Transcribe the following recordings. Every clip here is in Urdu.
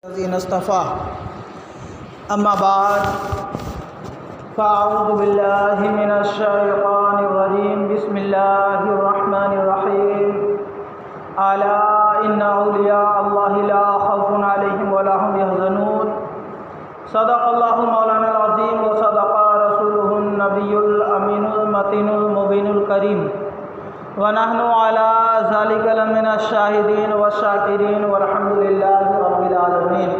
الذين اصطفى اما بعد فاعوذ بالله من الشيطان الرجيم بسم الله الرحمن الرحيم الا ان اولياء الله لا خوف عليهم ولا هم يحزنون صدق الله مولانا العظيم وصدق رسوله النبي الامين المتين المبين الكريم ونحن على ذلك لمن الشاهدين والشاکرین والحمد للہ رب العالمین۔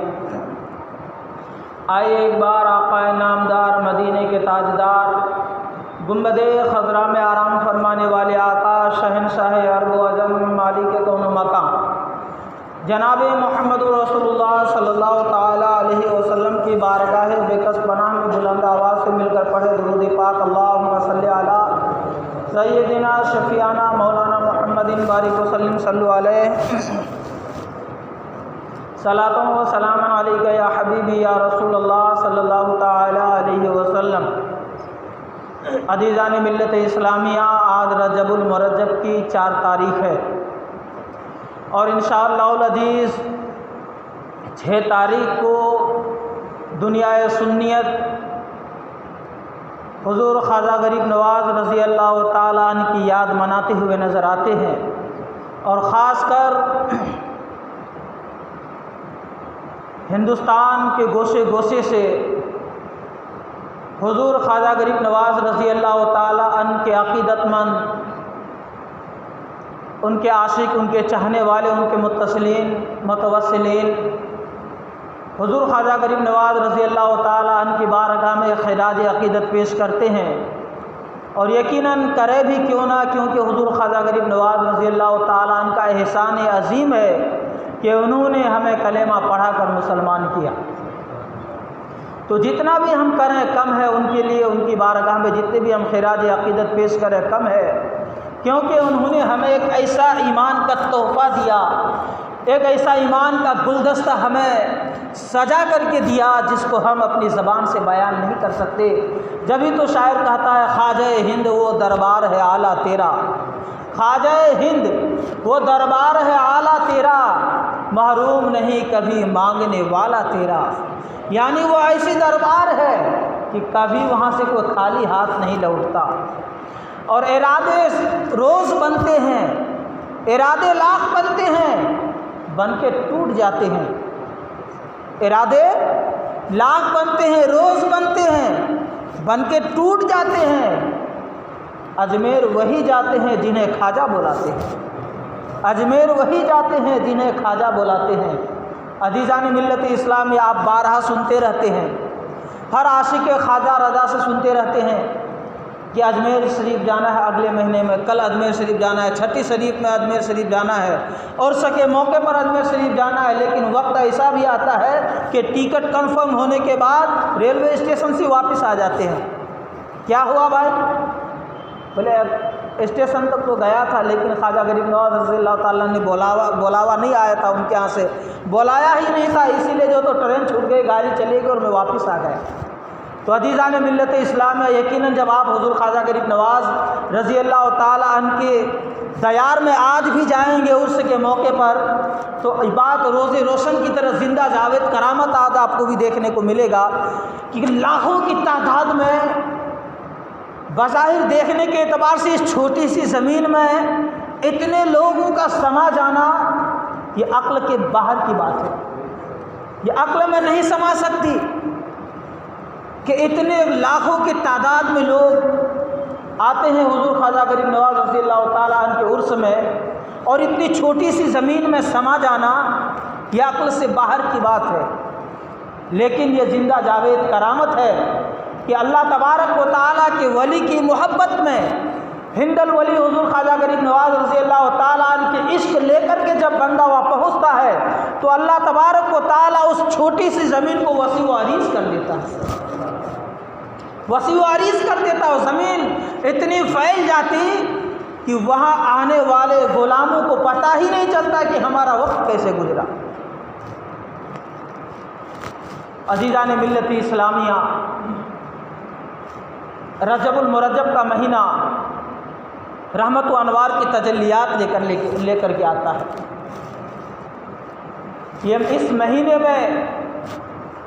آئے ایک بار آقا نامدار مدینے کے تاجدار گنبد خضرا میں آرام فرمانے والے آقا شہنشاہ عرب و عجم مالک کون و مکان جناب محمد رسول اللہ صلی اللہ تعالیٰ علیہ وسلم کی بارگاہ بےکس پناہ میں بلند آواز سے مل کر پڑھے درود پاک اللہم صلی علی سیدنا شفیعنا مولانا محمد بارک وسلم صلو علیہ صلاۃ و سلام علیک یا حبیبی یا رسول اللہ صلی اللہ تعالی علیہ وسلم۔ عزیزان ملت اسلامیہ، آج رجب المرجب کی 4 تاریخ ہے اور انشاءاللہ العزیز 6 تاریخ کو دنیا سنیت حضور خواجہ غریب نواز رضی اللہ تعالیٰ عنہ کی یاد مناتے ہوئے نظر آتے ہیں، اور خاص کر ہندوستان کے گوشے گوشے سے حضور خواجہ غریب نواز رضی اللہ تعالیٰ عنہ کے عقیدت مند، ان کے عاشق، ان کے چاہنے والے، ان کے متصلین متوسلین حضور خواجہ غریب نواز رضی اللہ تعالیٰ عنہ کی بارگاہ میں خراج عقیدت پیش کرتے ہیں، اور یقیناً کرے بھی کیوں نہ، کیونکہ حضور خواجہ غریب نواز رضی اللہ تعالیٰ عنہ کا احسان عظیم ہے کہ انہوں نے ہمیں کلمہ پڑھا کر مسلمان کیا۔ تو جتنا بھی ہم کریں کم ہے ان کے لیے، ان کی بارگاہ میں جتنے بھی ہم خراج عقیدت پیش کریں کم ہے، کیونکہ انہوں نے ہمیں ایک ایسا ایمان کا تحفہ دیا، ایک ایسا ایمان کا گلدستہ ہمیں سجا کر کے دیا جس کو ہم اپنی زبان سے بیان نہیں کر سکتے۔ جبھی تو شاعر کہتا ہے خواجہ ہند وہ دربار ہے اعلیٰ تیرا، خواجہ ہند وہ دربار ہے اعلیٰ تیرا، محروم نہیں کبھی مانگنے والا تیرا۔ یعنی وہ ایسی دربار ہے کہ کبھی وہاں سے کوئی خالی ہاتھ نہیں لوٹتا، اور ارادے روز بنتے ہیں، ارادے لاکھ بنتے ہیں، بن کے ٹوٹ جاتے ہیں۔ ارادے لاکھ بنتے ہیں، روز بنتے ہیں، بن کے ٹوٹ جاتے ہیں۔ اجمیر وہی جاتے ہیں جنہیں خواجہ بلاتے ہیں، اجمیر وہی جاتے ہیں جنہیں خواجہ بلاتے ہیں۔ عزیزان ملت اسلامی، آپ بارہا سنتے رہتے ہیں، ہر عاشق خواجہ رضا سے سنتے رہتے ہیں کہ اجمیر شریف جانا ہے اگلے مہینے میں، کل اجمیر شریف جانا ہے، چھٹی شریف میں اجمیر شریف جانا ہے، اور سکے موقع پر اجمیر شریف جانا ہے۔ لیکن وقت ایسا بھی آتا ہے کہ ٹکٹ کنفرم ہونے کے بعد ریلوے اسٹیشن سے واپس آ جاتے ہیں۔ کیا ہوا بھائی؟ بولے اسٹیشن تک تو گیا تھا لیکن خواجہ غریب نواز رضی اللہ تعالیٰ نے بلاوا نہیں آیا تھا، ان کے یہاں سے بلایا ہی نہیں تھا، اسی لیے جو تو ٹرین چھوٹ گئی، گاڑی چلی گئی اور میں واپس آ گیا۔ تو عزیزان ملت اسلام میں یقیناً جب آپ حضور خواجہ غریب نواز رضی اللہ تعالیٰ عنہ کے دیار میں آج بھی جائیں گے عرس کے موقع پر، تو بات روز روشن کی طرح زندہ جاوید کرامت آج آپ کو بھی دیکھنے کو ملے گا کہ لاکھوں کی تعداد میں بظاہر دیکھنے کے اعتبار سے اس چھوٹی سی زمین میں اتنے لوگوں کا سما جانا یہ عقل کے باہر کی بات ہے، یہ عقل میں نہیں سما سکتی کہ اتنے لاکھوں کی تعداد میں لوگ آتے ہیں حضور خواجہ غریب نواز رضی اللہ تعالیٰ عنہ کے عرس میں، اور اتنی چھوٹی سی زمین میں سما جانا یہ عقل سے باہر کی بات ہے۔ لیکن یہ زندہ جاوید کرامت ہے کہ اللہ تبارک و تعالیٰ کے ولی کی محبت میں ہند الولی حضور خواجہ غریب نواز رضی اللہ تعالیٰ عنہ کے عشق لے کر کے جب بندہ وہاں پہنچتا ہے تو اللہ تبارک و تعالیٰ اس چھوٹی سی زمین کو وسیع و عریض کر دیتا ہے، وسیع و عریض کر دیتا ہے۔ زمین اتنی پھیل جاتی کہ وہاں آنے والے غلاموں کو پتہ ہی نہیں چلتا کہ ہمارا وقت کیسے گزرا۔ عزیزان ملت اسلامیہ، رجب المرجب کا مہینہ رحمت و انوار کی تجلیات لے کر کے آتا ہے۔ یہ اس مہینے میں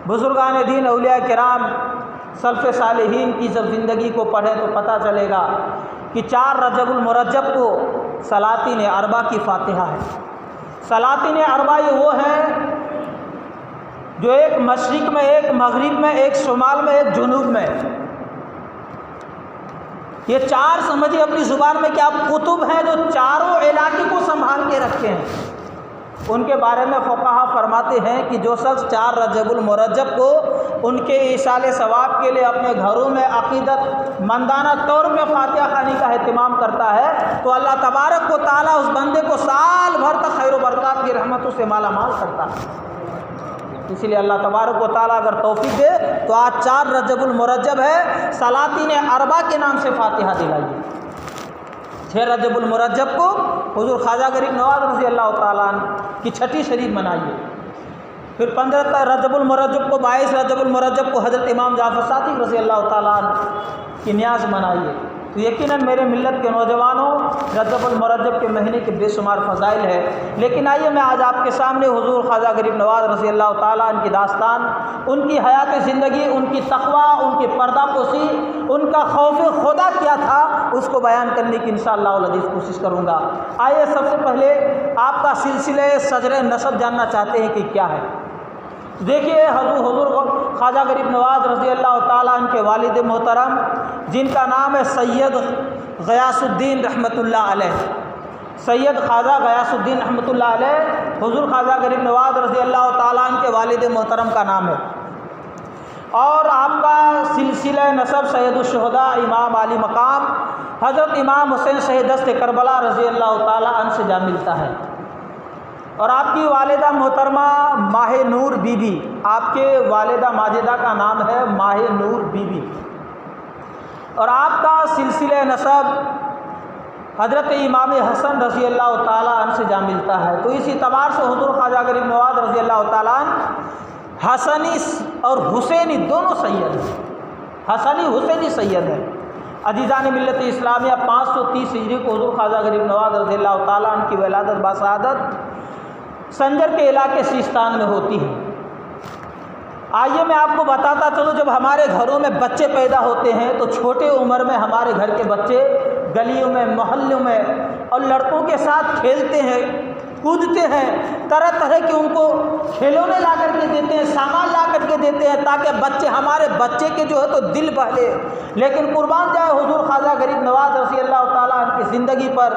بزرگان دین اولیاء کرام سلف صالحین کی جب زندگی کو پڑھیں تو پتہ چلے گا کہ 4 رجب المرجب کو سلاطین اربع کی فاتحہ ہے۔ سلاطین اربع یہ وہ ہیں جو ایک مشرق میں، ایک مغرب میں، ایک شمال میں، ایک جنوب میں، یہ 4 سمجھیے اپنی زبان میں کیا کتب ہیں جو چاروں علاقے کو سنبھال کے رکھے ہیں۔ ان کے بارے میں فقہا فرماتے ہیں کہ جو شخص 4 رجب المرجب کو ان کے ایصال ثواب کے لیے اپنے گھروں میں عقیدت مندانہ طور پہ فاتحہ خوانی کا اہتمام کرتا ہے تو اللہ تبارک و تعالیٰ اس بندے کو سال بھر تک خیر و برکات کی رحمتوں سے مالا مال کرتا ہے۔ اسی لیے اللہ تبارک و تعالیٰ اگر توفیق دے تو آج 4 رجب المرجب ہے، سلاطین اربع کے نام سے فاتحہ دلائیے۔ 6 رجب المرجب کو حضور خواجہ غریب نواز رضی اللہ تعالیٰ عنہ کی چھٹی شریف منائیے۔ پھر 15 رجب المرجب کو 22 رجب المرجب کو حضرت امام جعفر صادق رضی اللہ تعالیٰ عنہ کی نیاز منائیے۔ تو یقیناً میرے ملت کے نوجوانوں، رجب المرجب کے مہینے کے بے شمار فضائل ہے، لیکن آئیے میں آج آپ کے سامنے حضور خواجہ غریب نواز رضی اللہ تعالیٰ عنہ کی داستان، ان کی حیات زندگی، ان کی تقویٰ، ان کی پردہ پوشی، ان کا خوف خدا کیا تھا، اس کو بیان کرنے کی انشاءاللہ العزیز کوشش کروں گا۔ آئیے سب سے پہلے آپ کا سلسلہ شجر نسب جاننا چاہتے ہیں کہ کیا ہے۔ دیکھیے حضور خواجہ غریب نواز رضی اللہ تعالیٰ عنہ کے والد محترم جن کا نام ہے سید غیاث الدین رحمۃ اللہ علیہ، سید خواجہ غیاث الدین رحمۃ اللہ علیہ حضور خواجہ غریب نواز رضی اللہ تعالیٰ عنہ کے والد محترم کا نام ہے، اور آپ کا سلسلہ نسب سید الشہداء امام علی مقام حضرت امام حسین شہید دست کربلا رضی اللہ تعالیٰ عنہ سے جا ملتا ہے، اور آپ کی والدہ محترمہ ماہ نور بی بی، آپ کے والدہ ماجدہ کا نام ہے ماہ نور بی بی، اور آپ کا سلسلہ نسب حضرت امام حسن رضی اللہ تعالیٰ عنہ سے جا ملتا ہے۔ تو اس اعتبار سے حضور خواجہ غریب نواز رضی اللہ تعالیٰ عنہ حسنی اور حسینی دونوں سید ہیں، حسنی حسینی سید ہیں۔ عزیزان ملت اسلامیہ 530 ہجری کو حضور خواجہ غریب نواز رضی اللہ تعالیٰ عنہ کی ولادت باسعادت سنجر کے علاقے سیستان میں ہوتی ہے۔ آئیے میں آپ کو بتاتا چلوں، جب ہمارے گھروں میں بچے پیدا ہوتے ہیں تو چھوٹے عمر میں ہمارے گھر کے بچے گلیوں میں، محلوں میں اور لڑکوں کے ساتھ کھیلتے ہیں، کودتے ہیں، طرح طرح کے ان کو کھلونے لا کر کے دیتے ہیں، سامان لا کر کے دیتے ہیں تاکہ ہمارے بچے کے جو ہے تو دل بہلے۔ لیکن قربان جائے حضور خواجہ غریب نواز رضی اللہ تعالیٰ عنہ کی زندگی پر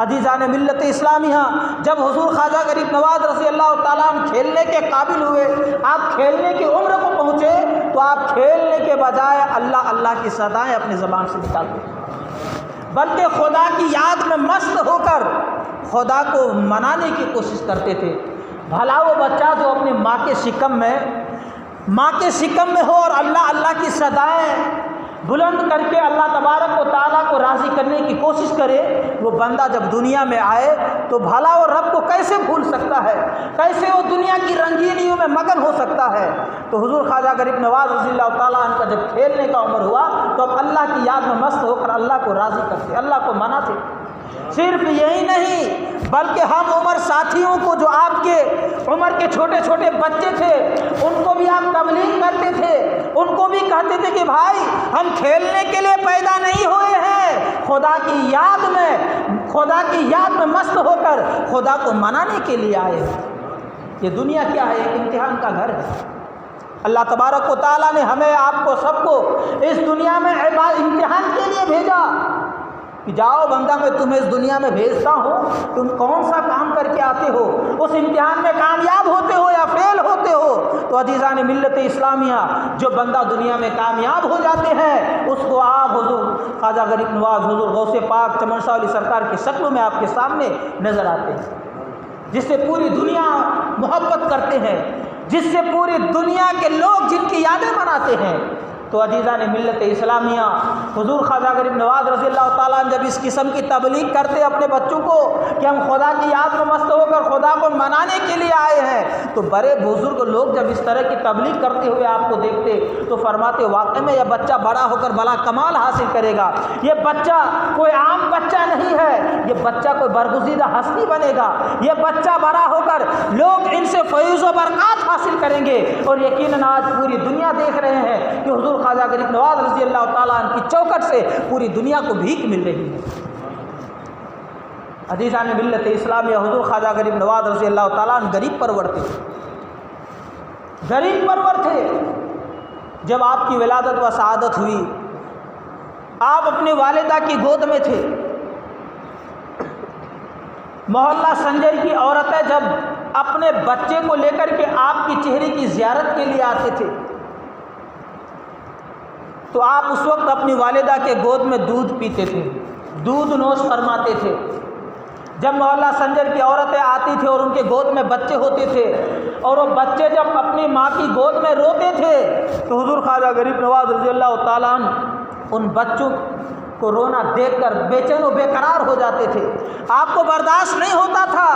عزیزان ملت اسلامیہ، جب حضور خواجہ غریب نواز رضی اللہ تعالیٰ عنہ کھیلنے کے قابل ہوئے، آپ کھیلنے کی عمر کو پہنچے، تو آپ کھیلنے کے بجائے اللہ اللہ کی صدائیں اپنی زبان سے نکالتے ہیں، بلکہ خدا کی یاد میں مست ہو کر خدا کو منانے کی کوشش کرتے تھے۔ بھلا وہ بچہ جو اپنی ماں کے شکم میں ہو اور اللہ اللہ کی صدائیں بلند کر کے اللہ تبارک و تعالیٰ کو راضی کرنے کی کوشش کرے، وہ بندہ جب دنیا میں آئے تو بھلا وہ رب کو کیسے بھول سکتا ہے، کیسے وہ دنیا کی رنگینیوں میں مگن ہو سکتا ہے۔ تو حضور خواجہ غریب نواز رضی اللہ تعالیٰ عنہ کا جب کھیلنے کا عمر ہوا تو اب اللہ کی یاد میں مست ہو کر اللہ کو راضی کرتے، اللہ کو مناتے۔ صرف یہی نہیں بلکہ ہم عمر ساتھیوں کو جو آپ کے عمر کے چھوٹے چھوٹے بچے تھے ان کو بھی آپ تبلیغ کرتے تھے، ان کو بھی کہتے تھے کہ بھائی ہم کھیلنے کے لیے پیدا نہیں ہوئے ہیں، خدا کی یاد میں مست ہو کر خدا کو منانے کے لیے آئے ہیں۔ یہ دنیا کیا ہے؟ ایک امتحان کا گھر ہے۔ اللہ تبارک و تعالیٰ نے ہمیں آپ کو سب کو اس دنیا میں امتحان کے لیے بھیجا کہ جاؤ بندہ میں تمہیں اس دنیا میں بھیجتا ہوں، تم کون سا کام کر کے آتے ہو، اس امتحان میں کامیاب ہوتے ہو یا فیل ہوتے ہو۔ تو عزیزان ملت اسلامیہ، جو بندہ دنیا میں کامیاب ہو جاتے ہیں اس کو آپ حضور خواجہ غریب نواز، حضور غوث پاک چمن شاہ علی سرکار کی شکلوں میں آپ کے سامنے نظر آتے ہیں، جس سے پوری دنیا محبت کرتے ہیں، جس سے پوری دنیا کے لوگ جن کی یادیں مناتے ہیں۔ تو عزیزان ملت اسلامیہ، حضور خواجہ غریب نواز رضی اللہ تعالیٰ عنہ جب اس قسم کی تبلیغ کرتے اپنے بچوں کو کہ ہم خدا کی یاد میں مست ہو کر خدا کو منانے کے لیے آئے ہیں، تو بڑے بزرگ لوگ جب اس طرح کی تبلیغ کرتے ہوئے آپ کو دیکھتے تو فرماتے واقعی میں یہ بچہ بڑا ہو کر بڑا کمال حاصل کرے گا، یہ بچہ کوئی عام بچہ نہیں ہے، یہ بچہ کوئی برگزیدہ ہستی بنے گا، یہ بچہ بڑا ہو کر لوگ ان سے فیض و برکات حاصل کریں گے۔ اور یقیناً آج پوری دنیا دیکھ رہے ہیں کہ حضور خواجہ غریب نواز رضی اللہ تعالیٰ عنہ کی چوکھٹ سے پوری دنیا کو بھیک مل رہی ہے۔ عزیزان ملت اسلامیہ، حضور خواجہ غریب نواز رضی اللہ تعالیٰ عنہ غریب پرور تھے، غریب پرور تھے۔ جب آپ کی ولادت و سعادت ہوئی، آپ اپنی والدہ کی گود میں تھے۔ محلہ سنجر کی عورتیں جب اپنے بچے کو لے کر کے آپ کی چہرے کی زیارت کے لیے آتے تھے تو آپ اس وقت اپنی والدہ کے گود میں دودھ پیتے تھے، دودھ نوش فرماتے تھے۔ جب محلہ سنجر کی عورتیں آتی تھیں اور ان کے گود میں بچے ہوتے تھے اور وہ بچے جب اپنی ماں کی گود میں روتے تھے تو حضور خواجہ غریب نواز رضی اللہ تعالیٰ عنہ ان بچوں کو رونا دیکھ کر بے چین و بے قرار ہو جاتے تھے۔ آپ کو برداشت نہیں ہوتا تھا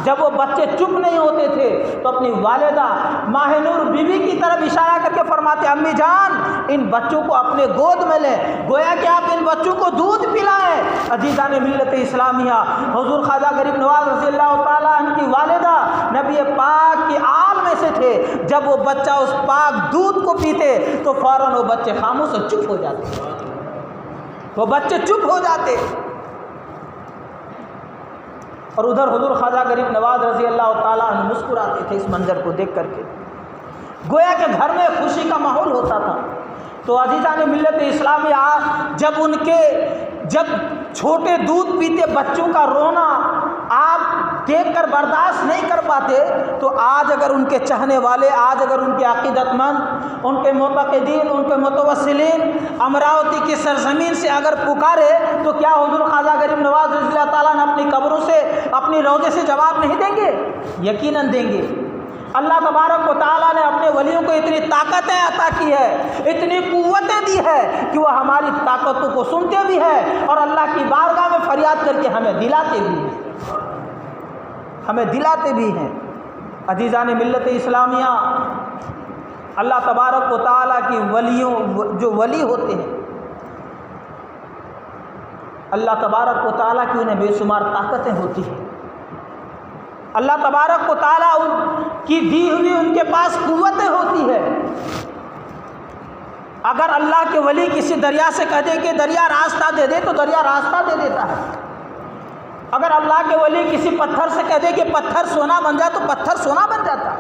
جب وہ بچے چپ نہیں ہوتے تھے تو اپنی والدہ ماہ نور بی بی کی طرف اشارہ کر کے فرماتے امی جان ان بچوں کو اپنے گود میں لیں، گویا کہ آپ ان بچوں کو دودھ پلائیں۔ عزیزان ملت اسلامیہ، حضور خواجہ غریب نواز رضی اللہ تعالیٰ عنہ کی والدہ نبی پاک کی آل میں سے تھے، جب وہ بچہ اس پاک دودھ کو پیتے تو فوراً وہ بچے خاموش اور چپ ہو جاتے، وہ بچے چپ ہو جاتے۔ اور ادھر حضور خواجہ غریب نواز رضی اللہ تعالیٰ عنہ مسکراتے تھے اس منظر کو دیکھ کر کے، گویا کہ گھر میں خوشی کا ماحول ہوتا تھا۔ تو عزیزان ملت اسلامیہ، جب چھوٹے دودھ پیتے بچوں کا رونا آپ دیکھ کر برداشت نہیں کر پاتے تو آج اگر ان کے چاہنے والے، آج اگر ان کے عقیدت مند، ان کے معتقدین، ان کے متوسلین امراوتی کی سرزمین سے اگر پکارے تو کیا حضور خواجہ غریب نواز رضی اللہ تعالیٰ نے اپنی قبروں سے، اپنی روضے سے جواب نہیں دیں گے؟ یقیناً دیں گے۔ اللہ تبارک و تعالیٰ نے اپنے ولیوں کو اتنی طاقتیں عطا کی ہے، اتنی قوتیں دی ہے کہ وہ ہماری طاقتوں کو سنتے بھی ہیں اور اللہ کی بارگاہ میں فریاد کر کے ہمیں دلاتے بھی ہیں، ہمیں دلاتے بھی ہیں۔ عزیزان ملت اسلامیہ، اللہ تبارک و تعالیٰ کی ولیوں، جو ولی ہوتے ہیں، اللہ تبارک و تعالیٰ کی انہیں بے شمار طاقتیں ہوتی ہیں، اللہ تبارک و تعالیٰ ان کی دی ہوئی ان کے پاس قوتیں ہوتی ہے۔ اگر اللہ کے ولی کسی دریا سے کہہ دے کہ دریا راستہ دے دے تو دریا راستہ دے دیتا ہے۔ اگر اللہ کے ولی کسی پتھر سے کہہ دے کہ پتھر سونا بن جائے تو پتھر سونا بن جاتا ہے۔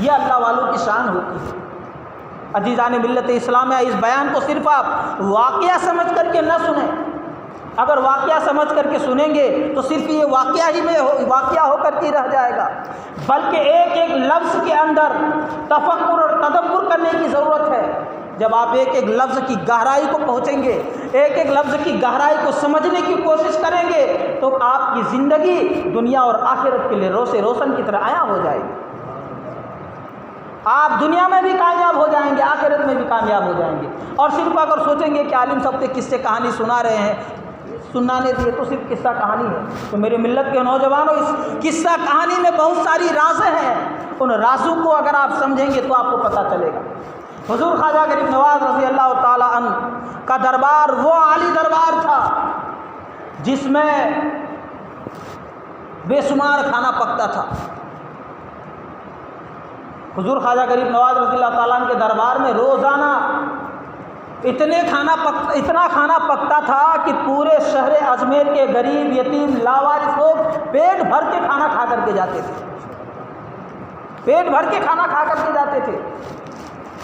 یہ اللہ والوں کی شان ہوتی ہے۔ عزیزان ملت اسلامیہ، اس بیان کو صرف آپ واقعہ سمجھ کر کے نہ سنیں۔ اگر واقعہ سمجھ کر کے سنیں گے تو صرف یہ واقعہ ہی میں واقعہ ہو کر کے رہ جائے گا، بلکہ ایک ایک لفظ کے اندر تفکر اور تدبر کرنے کی ضرورت ہے۔ جب آپ ایک ایک لفظ کی گہرائی کو پہنچیں گے، ایک ایک لفظ کی گہرائی کو سمجھنے کی کوشش کریں گے تو آپ کی زندگی دنیا اور آخرت کے لیے روشن کی طرح عیاں ہو جائے گی۔ آپ دنیا میں بھی کامیاب ہو جائیں گے، آخرت میں بھی کامیاب ہو جائیں گے۔ اور صرف اگر سوچیں گے کہ عالم صاحب کے قصے کہانی سنا رہے ہیں، سنانے دیے تو صرف قصہ کہانی ہے، تو میرے ملت کے نوجوانوں، اس قصہ کہانی میں بہت ساری رازیں ہیں، ان رازوں کو اگر آپ سمجھیں گے تو آپ کو پتہ چلے گا۔ حضور خواجہ غریب نواز رضی اللہ تعالی عنہ کا دربار وہ عالی دربار تھا جس میں بے شمار کھانا پکتا تھا۔ حضور خواجہ غریب نواز رضی اللہ تعالیٰ عنہ کے دربار میں روزانہ اتنا کھانا پکتا تھا کہ پورے شہر اجمیر کے غریب، یتیم، لاوارث لوگ پیٹ بھر کے کھانا کھا کر کے جاتے تھے، پیٹ بھر کے کھانا کھا کر کے جاتے تھے۔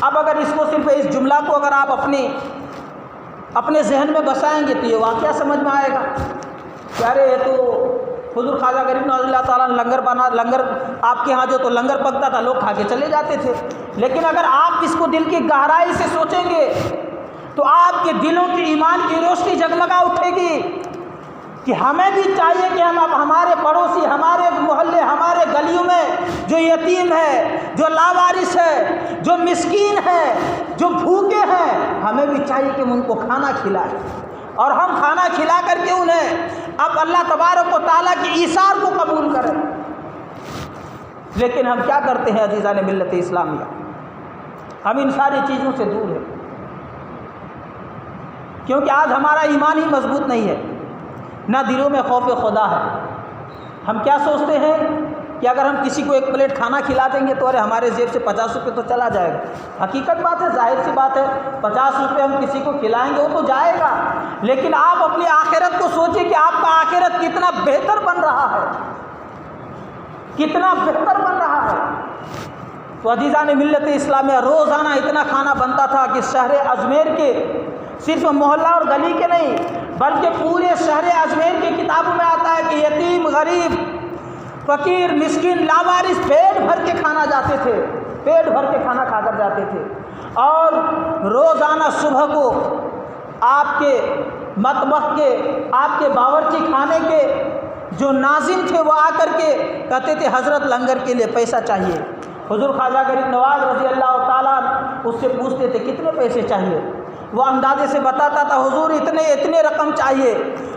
اب اگر اس کو صرف اس جملہ کو اگر آپ اپنے ذہن میں بسائیں گے تو یہ واقعہ سمجھ میں آئے گا کہ ارے یہ تو حضور خواجہ غریب نواز اللہ تعالیٰ نے لنگر آپ کے ہاں جو تو لنگر پکتا تھا، لوگ کھا کے چلے جاتے تھے۔ لیکن اگر آپ اس کو دل کی گہرائی سے سوچیں گے تو آپ کے دلوں کی ایمان کی روشنی جگمگا اٹھے گی کہ ہمیں بھی چاہیے کہ ہم اب ہمارے پڑوسی، ہمارے محلے، ہمارے گلیوں میں جو یتیم ہے، جو لاوارث ہے، جو مسکین ہے، جو بھوکے ہیں، ہمیں بھی چاہیے کہ ہم ان کو کھانا کھلائیں، اور ہم کھانا کھلا کر کے انہیں اب اللہ تبارک و تعالیٰ کی ایثار کو قبول کریں۔ لیکن ہم کیا کرتے ہیں عزیزان ملت اسلامیہ؟ ہم ان ساری چیزوں سے دور ہیں، کیونکہ آج ہمارا ایمان ہی مضبوط نہیں ہے، نہ دلوں میں خوف خدا ہے۔ ہم کیا سوچتے ہیں کہ اگر ہم کسی کو ایک پلیٹ کھانا کھلا دیں گے تو ارے ہمارے جیب سے 50 روپے تو چلا جائے گا۔ حقیقت بات ہے، ظاہر سی بات ہے، 50 روپے ہم کسی کو کھلائیں گے وہ تو جائے گا، لیکن آپ اپنی آخرت کو سوچیں کہ آپ کا آخرت کتنا بہتر بن رہا ہے، کتنا بہتر بن رہا ہے۔ تو عزیزان ملت اسلامیہ، روزانہ اتنا کھانا بنتا تھا کہ شہر اجمیر کے صرف محلہ اور گلی کے نہیں بلکہ پورے شہر اجمیر کی کتابوں میں آتا ہے کہ یتیم، غریب، فقیر، مسکین، لاوارث پیٹ بھر کے کھانا جاتے تھے، پیٹ بھر کے کھانا کھا کر جاتے تھے۔ اور روزانہ صبح کو آپ کے مطبخ کے، آپ کے باورچی خانے کے جو ناظم تھے وہ آ کر کے کہتے تھے حضرت لنگر کے لیے پیسہ چاہیے۔ حضور خواجہ غریب نواز رضی اللہ تعالیٰ اس سے پوچھتے تھے کتنے پیسے چاہیے، وہ اندازے سے بتاتا تھا حضور اتنے رقم چاہیے۔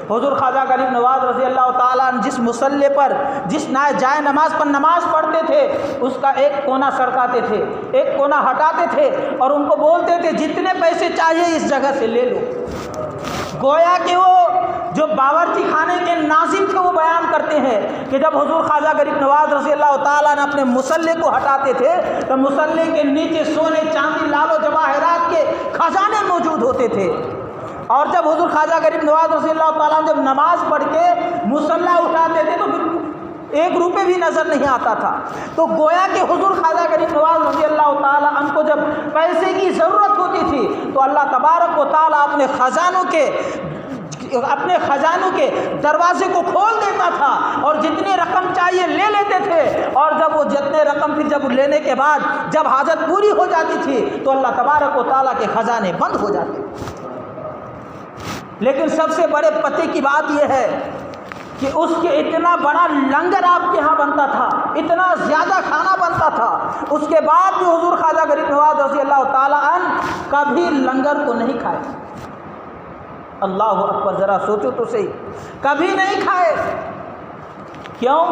حضور خواجہ غریب نواز رضی اللہ تعالیٰ جس مصلی پر، جس جائے نماز پر نماز پڑھتے تھے اس کا ایک کونا سرکاتے تھے، ایک کونا ہٹاتے تھے اور ان کو بولتے تھے جتنے پیسے چاہیے اس جگہ سے لے لو۔ گویا کہ وہ جو باورچی خانے کے ناظم تھے وہ بیان کرتے ہیں کہ جب حضور خواجہ غریب نواز رضی اللہ تعالیٰ نے اپنے مصلی کو ہٹاتے تھے تو مصلی کے نیچے سونے، چاندی، لال و جواہرات کے خزانے موجود ہوتے تھے، اور جب حضور خواجہ غریب نواز رضی اللہ تعالیٰ جب نماز پڑھ کے مصلی اٹھاتے تھے تو پھر 1 روپے بھی نظر نہیں آتا تھا۔ تو گویا کہ حضور خواجہ غریب نواز رضی اللہ تعالیٰ عنہ کو جب پیسے کی ضرورت ہوتی تھی تو اللہ تبارک و تعالیٰ اپنے خزانوں کے دروازے کو کھول دیتا تھا اور جتنی رقم چاہیے لے لیتے تھے، اور جب وہ جتنے رقم پھر جب لینے کے بعد جب حاجت پوری ہو جاتی تھی تو اللہ تبارک و تعالیٰ کے خزانے بند ہو جاتے۔ لیکن سب سے بڑے پتے کی بات یہ ہے کہ اس کے اتنا بڑا لنگر آپ کے ہاں بنتا تھا، اتنا زیادہ کھانا بنتا تھا، اس کے بعد بھی حضور خواجہ غریب نواز رضی اللہ تعالیٰ عنہ کبھی لنگر کو نہیں کھائے۔ اللہ اکبر، ذرا سوچو تو صحیح، کبھی نہیں کھائے۔ کیوں؟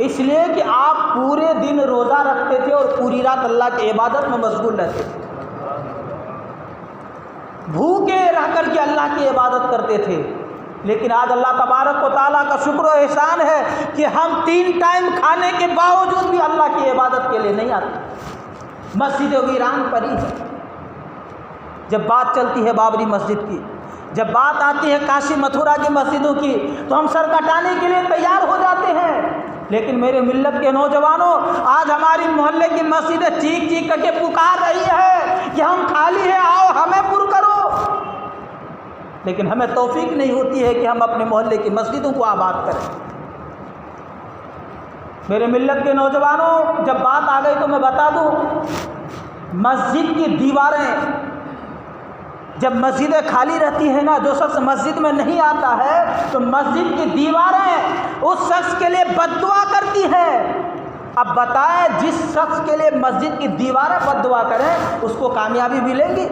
اس لیے کہ آپ پورے دن روزہ رکھتے تھے اور پوری رات اللہ کی عبادت میں مشغول رہتے تھے، بھوکے رہ کر کے اللہ کی عبادت کرتے تھے۔ لیکن آج اللہ تبارک و تعالیٰ کا شکر و احسان ہے کہ ہم 3 ٹائم کھانے کے باوجود بھی اللہ کی عبادت کے لیے نہیں آتے، مسجد ویران پڑی ہے۔ جب بات چلتی ہے بابری مسجد کی، جب بات آتی ہے کاشی متھرا کی مسجدوں کی تو ہم سر کٹانے کے لیے تیار ہو جاتے ہیں۔ لیکن میرے ملت کے نوجوانوں، آج ہماری محلے کی مسجدیں چیخ چیخ کر کے پکار رہی ہے کہ ہم خالی ہیں، آؤ ہمیں پر کرو، لیکن ہمیں توفیق نہیں ہوتی ہے کہ ہم اپنے محلے کی مسجدوں کو آباد کریں۔ میرے ملت کے نوجوانوں، جب بات آ گئی تو میں بتا دوں، مسجد کی دیواریں جب مسجدیں خالی رہتی ہیں نا، جو شخص مسجد میں نہیں آتا ہے تو مسجد کی دیواریں اس شخص کے لیے بد دعا کرتی ہیں۔ اب بتائیں، جس شخص کے لیے مسجد کی دیواریں بد دعا کریں اس کو کامیابی ملے گی؟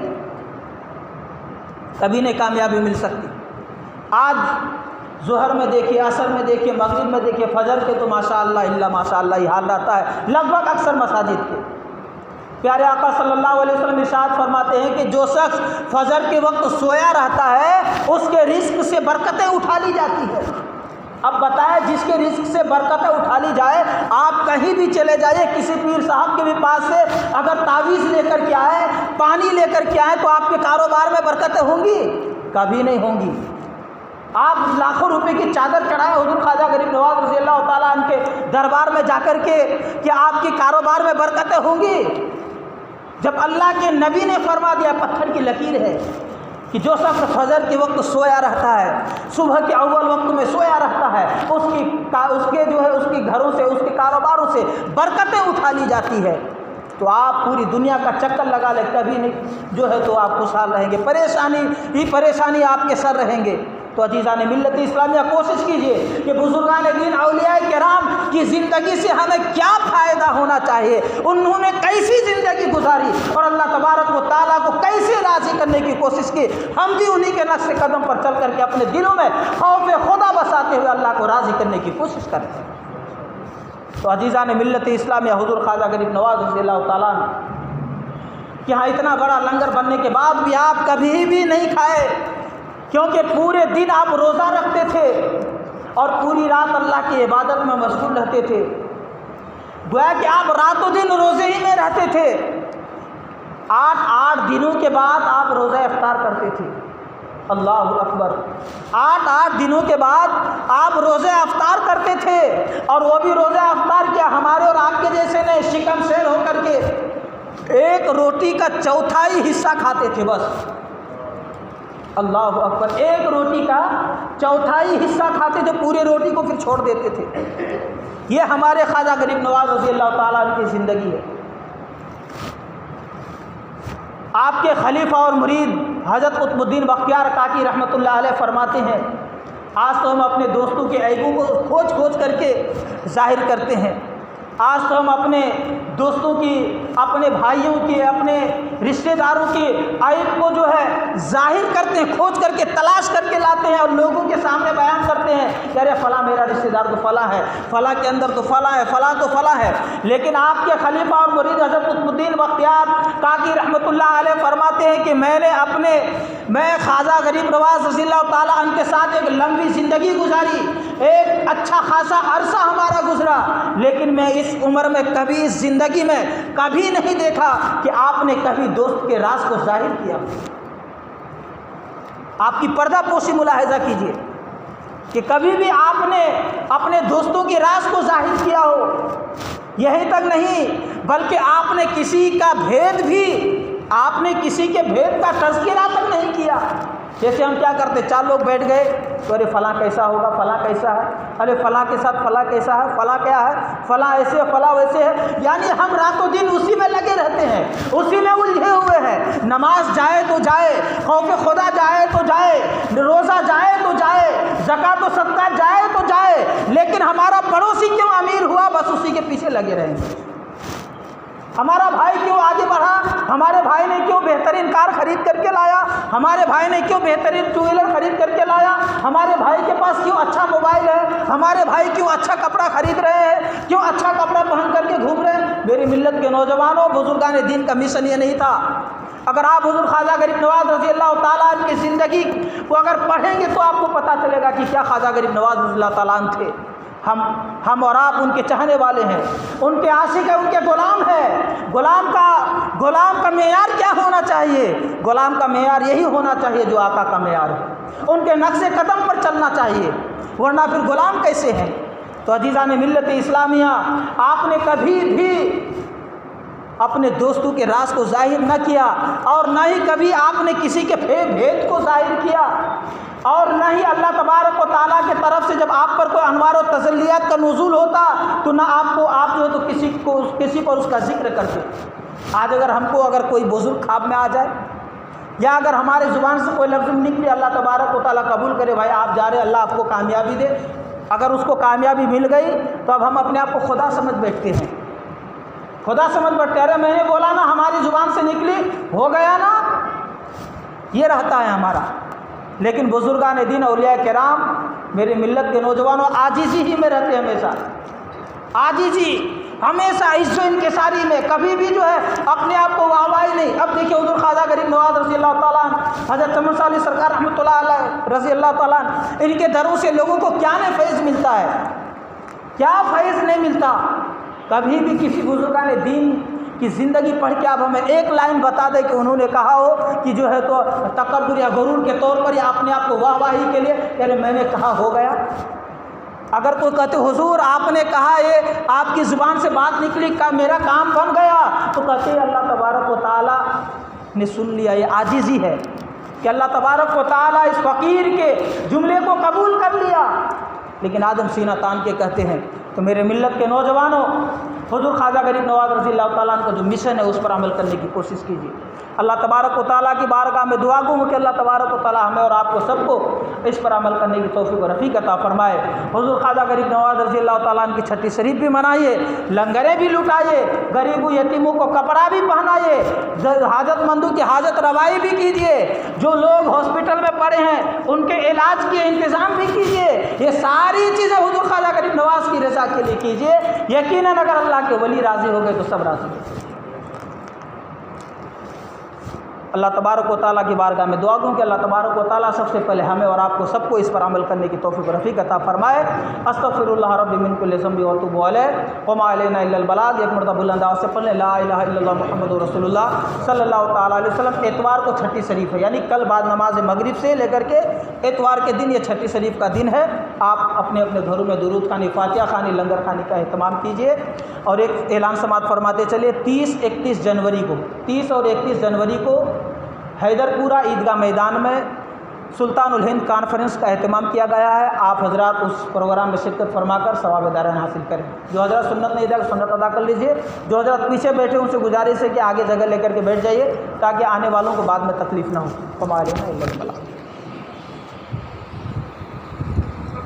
کبھی نہیں کامیابی مل سکتی۔ آج ظہر میں دیکھیے، عصر میں دیکھیے، مغرب میں دیکھیے، فجر کے تو ماشاءاللہ الا ماشاءاللہ یہ حال رہتا ہے لگ بھگ اکثر مساجد کے۔ پیارے آقا صلی اللہ علیہ وسلم ارشاد فرماتے ہیں کہ جو شخص فجر کے وقت سویا رہتا ہے اس کے رزق سے برکتیں اٹھا لی جاتی ہے۔ اب بتائیں، جس کے رزق سے برکتیں اٹھا لی جائے، آپ کہیں بھی چلے جائیے، کسی پیر صاحب کے بھی پاس سے اگر تعویذ لے کر کے آئے، پانی لے کر کے آئے تو آپ کے کاروبار میں برکتیں ہوں گی؟ کبھی نہیں ہوں گی۔ آپ لاکھوں روپے کی چادر چڑھائیں حضور خواجہ غریب نواز رضی اللہ تعالیٰ عنہ کے دربار میں جا کر کے، کہ آپ کے کاروبار میں برکتیں ہوں گی؟ جب اللہ کے نبی نے فرما دیا، پتھر کی لکیر ہے کہ جو شخص فجر کے وقت سویا رہتا ہے، صبح کے اول وقت میں سویا رہتا ہے، اس کے گھروں سے، اس کے کاروباروں سے برکتیں اٹھا لی جاتی ہے۔ تو آپ پوری دنیا کا چکر لگا لیں، کبھی نہیں تو آپ خوشحال رہیں گے، پریشانی ہی پریشانی آپ کے سر رہیں گے۔ تو تو عزیزان ملت اسلامیہ کوشش کیجئے کہ بزرگان دین اولیاء کرام کی زندگی سے ہمیں کیا فائدہ ہونا چاہیے، انہوں نے کیسی زندگی گزاری اور اللہ تبارک و تعالیٰ کو کیسے راضی کرنے کی کوشش کی، ہم بھی انہی کے نقش قدم پر چل کر کے اپنے دلوں میں خوف خدا بساتے ہوئے اللہ کو راضی کرنے کی کوشش کریں۔ تو عزیزان ملت اسلامیہ، حضور خواجہ غریب نواز رضی اللہ تعالیٰ عنہ کہ ہاں اتنا بڑا لنگر بننے کے بعد بھی آپ کبھی بھی نہیں کھائے، کیونکہ پورے دن آپ روزہ رکھتے تھے اور پوری رات اللہ کی عبادت میں مشغول رہتے تھے، گویا کہ آپ رات و دن روزے ہی میں رہتے تھے۔ 8 دنوں کے بعد آپ روزہ افطار کرتے تھے، اللہ اکبر، 8 دنوں کے بعد آپ روزہ افطار کرتے تھے، اور وہ بھی روزہ افطار کیا ہمارے اور آپ کے جیسے نہیں، شکم سیر ہو کر کے ایک روٹی کا چوتھائی حصہ کھاتے تھے بس، اللہ اکبر، ایک روٹی کا چوتھائی حصہ کھاتے تھے، پورے روٹی کو پھر چھوڑ دیتے تھے۔ یہ ہمارے خواجہ غریب نواز رضی اللہ تعالیٰ عنہ کی زندگی ہے۔ آپ کے خلیفہ اور مرید حضرت قطب الدین بختیار کاکی رحمۃ اللہ علیہ فرماتے ہیں، آج تو ہم اپنے دوستوں کے عیبوں کو کھوج کھوج کر کے ظاہر کرتے ہیں، آج تو ہم اپنے دوستوں کی، اپنے بھائیوں کی، اپنے رشتہ داروں کی عیب کو جو ہے ظاہر کرتے ہیں، کھوج کر کے تلاش کر کے لاتے ہیں اور لوگوں کے سامنے بیان کرتے ہیں کہ ارے فلاں میرا رشتہ دار تو فلاں ہے، فلاں کے اندر تو فلاں ہے، فلاں تو فلاں ہے۔ لیکن آپ کے خلیفہ اور مرید حضرت قطب الدین بختیار کاکی رحمۃ اللہ علیہ فرماتے ہیں کہ میں خواجہ غریب نواز رضی اللہ تعالیٰ عنہ کے ساتھ ایک لمبی زندگی گزاری، ایک اچھا خاصا عرصہ ہمارا گزرا، لیکن میں اس عمر میں کبھی، اس زندگی میں کبھی نہیں دیکھا کہ آپ نے کبھی دوست کے راز کو ظاہر کیا۔ آپ کی پردہ پوشی ملاحظہ کیجئے کہ کبھی بھی آپ نے اپنے دوستوں کے راز کو ظاہر کیا ہو۔ یہی تک نہیں بلکہ آپ نے کسی کا بھید بھی، آپ نے کسی کے بھید کا تذکرہ تک نہیں کیا۔ جیسے ہم کیا کرتے، 4 لوگ بیٹھ گئے تو ارے فلاں کیسا ہوگا، فلاں کیسا ہے، ارے فلاں کے ساتھ فلاں کیسا ہے، فلاں کیا ہے، فلاں ایسے ہے، فلاں ویسے ہے، یعنی ہم رات و دن اسی میں لگے رہتے ہیں، اسی میں الجھے ہوئے ہیں۔ نماز جائے تو جائے، خوف خدا جائے تو جائے، روزہ جائے تو جائے، زکوٰۃ و صدقہ جائے تو جائے، لیکن ہمارا پڑوسی کیوں امیر ہوا بس اسی کے پیچھے لگے رہیں گے۔ ہمارا بھائی کیوں آگے بڑھا، ہمارے بھائی نے کیوں بہترین کار خرید کر کے لایا، ہمارے بھائی نے کیوں بہترین 2 ویلر خرید کر کے لایا، ہمارے بھائی کے پاس کیوں اچھا موبائل ہے، ہمارے بھائی کیوں اچھا کپڑا خرید رہے ہیں، کیوں اچھا کپڑا پہن کر کے گھوم رہے ہیں۔ میری ملت کے نوجوانوں، بزرگان دین کا مشن یہ نہیں تھا۔ اگر آپ حضور خواجہ غریب نواز رضی اللہ تعالیٰ عنہ کی زندگی کو اگر پڑھیں گے تو آپ کو پتہ چلے گا کہ کیا خواجہ غریب نواز رضی اللہ تعالیٰ عنہ تھے۔ ہم اور آپ ان کے چاہنے والے ہیں، ان کے عاشق ہیں، ان کے غلام ہیں۔ غلام کا معیار کیا ہونا چاہیے؟ غلام کا معیار یہی ہونا چاہیے جو آقا کا معیار ہے، ان کے نقش قدم پر چلنا چاہیے، ورنہ پھر غلام کیسے ہیں؟ تو عزیزان ملت اسلامیہ، آپ نے کبھی بھی اپنے دوستوں کے راز کو ظاہر نہ کیا، اور نہ ہی کبھی آپ نے کسی کے بھید کو ظاہر کیا، اور نہ ہی اللہ تبارک و تعالیٰ کی طرف سے جب آپ پر کوئی انوار و تجلیات کا نزول ہوتا تو نہ آپ جو ہے تو کسی پر اس کا ذکر کرتے۔ آج اگر کوئی بزرگ خواب میں آ جائے، یا اگر ہمارے زبان سے کوئی لفظ نکلے، اللہ تبارک و تعالیٰ قبول کرے، بھائی آپ جا رہے، اللہ آپ کو کامیابی دے، اگر اس کو کامیابی مل گئی تو اب ہم اپنے آپ کو خدا سمجھ بیٹھتے ہیں، خدا سمجھ بیٹھتے، ارے میں نے بولا نا، ہماری زبان سے نکلی، ہو گیا نا، یہ رہتا ہے ہمارا۔ لیکن بزرگان دین اولیاء کرام، میری ملت کے نوجوانوں، عاجزی ہی میں رہتے، ہمیشہ عاجزی، ہمیشہ عزت و انکساری میں، کبھی بھی جو ہے اپنے آپ کو واہوائی نہیں۔ اب دیکھیے حضور خواجہ غریب نواز رضی اللہ تعالیٰ عنہ، حضرت چمن سالی سرکار رحمۃ اللہ علیہ رضی اللہ تعالیٰ عنہ، ان کے دروں سے لوگوں کو کیا نہیں فیض ملتا ہے، کیا فیض نہیں ملتا۔ کبھی بھی کسی بزرگان دین کی زندگی پڑھ کے آپ ہمیں ایک لائن بتا دیں کہ انہوں نے کہا ہو کہ جو ہے تو تکبر یا غرور کے طور پر یا اپنے آپ کو واہ واہی کے لیے کہ میں نے کہا ہو گیا۔ اگر کوئی کہتے حضور آپ نے کہا، یہ آپ کی زبان سے بات نکلی، میرا کام بن گیا، تو کہتے اللہ تبارک و تعالیٰ نے سن لیا۔ یہ عاجزی ہے کہ اللہ تبارک و تعالیٰ اس فقیر کے جملے کو قبول کر لیا۔ لیکن آدم سینہ تان کے کہتے ہیں۔ تو میرے ملت کے نوجوانوں، حضور خواجہ غریب نواز رضی اللہ تعالیٰ عنہ کا جو مشن ہے اس پر عمل کرنے کی کوشش کیجیے۔ اللہ تبارک و تعالیٰ کی بارگاہ میں دعا گوں کہ اللہ تبارک و تعالیٰ ہمیں اور آپ کو سب کو اس پر عمل کرنے کی توفیق و رفیق عطا فرمائے۔ حضور خواجہ غریب نواز رضی اللہ تعالیٰ عنہ کی چھٹی شریف بھی منائیے، لنگریں بھی لٹائیے، غریب و یتیموں کو کپڑا بھی پہنائیے، حاجت مندوں کی حاجت روائی بھی کیجیے، جو لوگ ہاسپٹل میں پڑے ہیں ان کے علاج کے انتظام بھی کیجیے۔ یہ ساری چیزیں حضور خواجہ غریب نواز کی رضا کے لیے کیجیے۔ یقیناً اگر اللہ کے ولی راضی ہو گئے تو سب راضی ہو۔ اللہ تبارک و تعالیٰ کی بارگاہ میں دعا گوں کہ اللہ تبارک و تعالیٰ سب سے پہلے ہمیں اور آپ کو سب کو اس پر عمل کرنے کی توفیق و رفیق عطا فرمائے۔ استغفر اللہ ربی من کل ذنب و اتوب الیہ وما علینا الا البلاغ۔ ایک مرتبہ بلند آواز سے پڑھیں لا الہ الا اللہ محمد رسول اللہ صلی اللہ تعالیٰ علیہ وسلم۔ اتوار کو چھٹی شریف ہے، یعنی کل بعد نماز مغرب سے لے کر کے اتوار کے دن یہ چھٹی شریف کا دن ہے۔ آپ اپنے اپنے گھروں میں درود خوانی، فاتحہ خوانی، لنگر خوانی کا اہتمام کیجیے۔ اور ایک اعلان سماعت فرماتے چلیے، 30 اور 31 جنوری کو حیدر پورہ عیدگاہ میدان میں سلطان الہند کانفرنس کا اہتمام کیا گیا ہے۔ آپ حضرات اس پروگرام میں شرکت فرما کر ثواب دارین حاصل کریں۔ جو حضرات سنت نہیں ادا سنت ادا کر لیجئے، جو حضرات پیچھے بیٹھے ان سے گزارش ہے کہ آگے جگہ لے کر کے بیٹھ جائیے تاکہ آنے والوں کو بعد میں تکلیف نہ ہو۔ ہمارے